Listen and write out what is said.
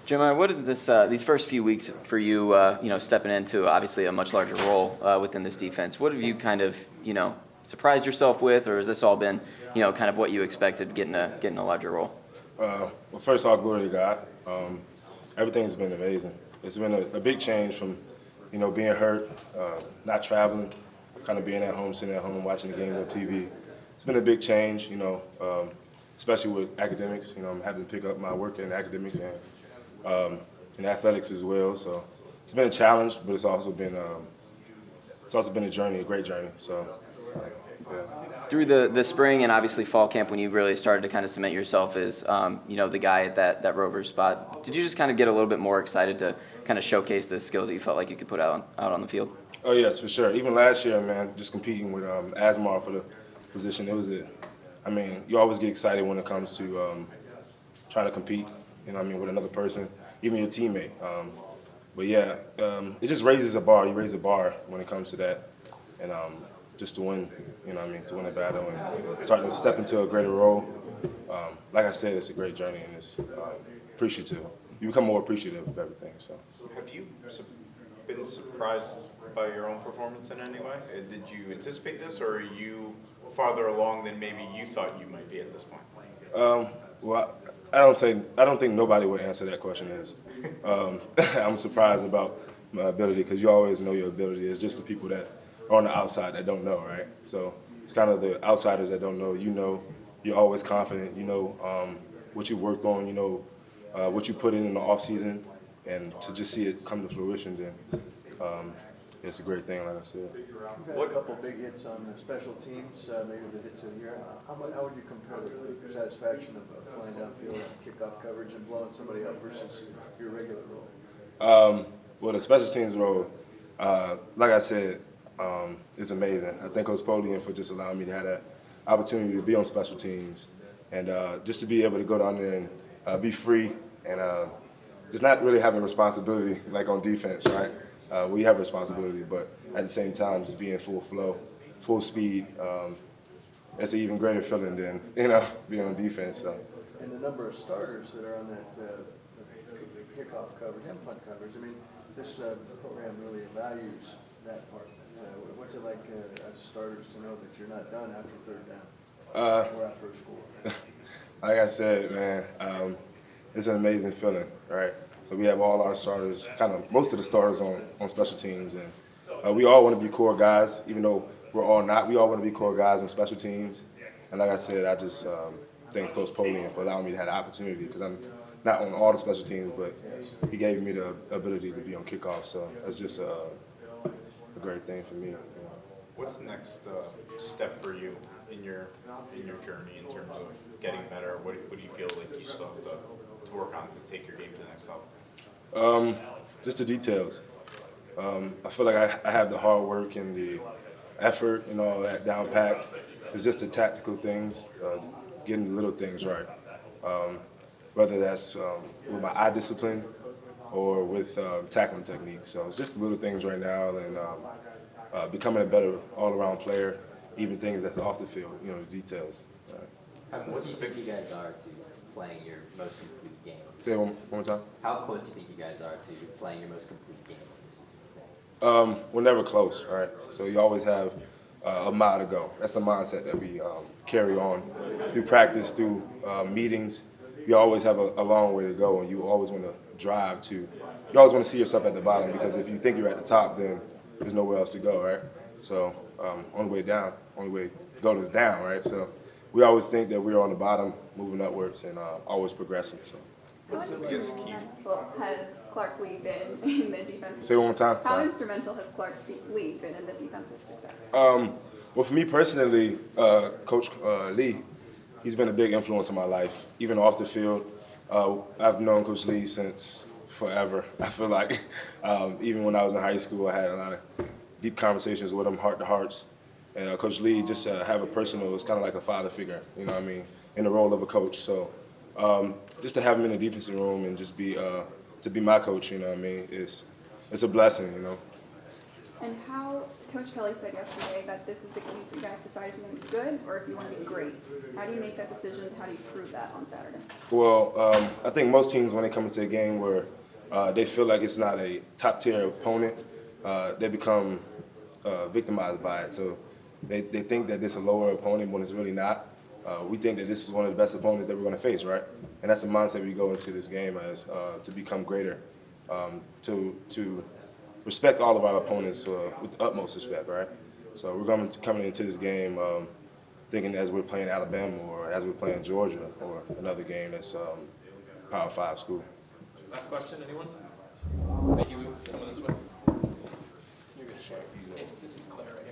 Jeremiah, what is this? These first few weeks for you, stepping into obviously a much larger role within this defense. What have you kind of, surprised yourself with, or has this all been, kind of what you expected getting a larger role? Well, first of all, glory to God. Everything's been amazing. It's been a big change from, being hurt, not traveling, kind of being at home, sitting at home, watching the games on TV. It's been a big change, especially with academics. I'm having to pick up my work in academics and in athletics as well. So it's been a challenge, but it's also been a journey, a great journey. So. Yeah. Through the spring and obviously fall camp, when you really started to kind of cement yourself as the guy at that rover spot, did you just kind of get a little bit more excited to kind of showcase the skills that you felt like you could put out on the field? Oh yes, for sure. Even last year, man, just competing with Asmar for the position, you always get excited when it comes to trying to compete. With another person, even your teammate. But yeah, it just raises a bar. You raise a bar when it comes to that, and just to win, to win a battle and starting to step into a greater role. Like I said, it's a great journey, and it's appreciative. You become more appreciative of everything. So, have you been surprised by your own performance in any way? Did you anticipate this, or are you farther along than maybe you thought you might be at this point? Well, I don't think nobody would answer that question as I'm surprised about my ability, because you always know your ability. It's just the people that are on the outside that don't know, right? So it's kind of the outsiders that don't know. You're always confident. What you've worked on. What you put in the off season, and to just see it come to fruition, then it's a great thing, like I said. You've had a couple big hits on the special teams, maybe the hits of the year. How would you compare the satisfaction of flying downfield, kickoff coverage, and blowing somebody up versus your regular role? Well, the special teams role, like I said, it's amazing. I thank Coach Polian for just allowing me to have that opportunity to be on special teams, and just to be able to go down there and be free, and just not really having responsibility like on defense, right? We have responsibility, but at the same time, just being full flow, full speed. That's an even greater feeling than being on defense. So. And the number of starters that are on that kickoff coverage and punt coverage. This program really values that part. What's it like as starters to know that you're not done after third down or after a score? Like I said, man, it's an amazing feeling, right? So we have all our starters, most of the starters on special teams, and we all want to be core guys, even though we're all not. We all want to be core guys on special teams. And like I said, I just thank Coach Polian for allowing me to have the opportunity, because I'm not on all the special teams, but he gave me the ability to be on kickoff. So that's just a great thing for me. What's the next step for you in your journey in terms of getting better? What do you feel like you still have to work on to take your game to the next level? Just the details. I feel like I have the hard work and the effort and all that down packed. It's just the tactical things, getting the little things right. Whether that's with my eye discipline or with tackling techniques. So it's just the little things right now, and becoming a better all-around player, even things that's off the field, the details. How close do you think you guys are to playing your most complete game? Say it one more time. How close do you think you guys are to playing your most complete game this season? We're never close, right? So you always have a mile to go. That's the mindset that we carry on through practice, through meetings. You always have a long way to go, and you always want to drive to. You always want to see yourself at the bottom, because if you think you're at the top, then there's nowhere else to go, right? So only way to go is down, right? So we always think that we're on the bottom, moving upwards, and always progressing. So. What's the biggest key? Has Clark Lee been in the defensive? Say it one more time. How Sorry. instrumental has Clark Lee been in the defensive success? Well, for me personally, Coach Lee, he's been a big influence in my life, even off the field. I've known Coach Lee since forever. I feel like even when I was in high school, I had a lot of deep conversations with him, heart to hearts. And Coach Lee, just have a personal, it's kind of like a father figure, in the role of a coach. So just to have him in the defensive room and just to be my coach, it's a blessing, And how, Coach Kelly said yesterday that this is the game for you guys to decide if you want to be good or if you want to be great. How do you make that decision? How do you prove that on Saturday? Well, I think most teams, when they come into a game where they feel like it's not a top-tier opponent, they become victimized by it. So they think that this is a lower opponent when it's really not. We think that this is one of the best opponents that we're going to face, right? And that's the mindset we go into this game as, to become greater, to respect all of our opponents with the utmost respect, right? So we're coming into this game thinking as we're playing Alabama or as we're playing Georgia or another game that's Power 5 school. Last question, anyone? Thank you, coming this way. You're good, Shay. Hey, this is Claire, right?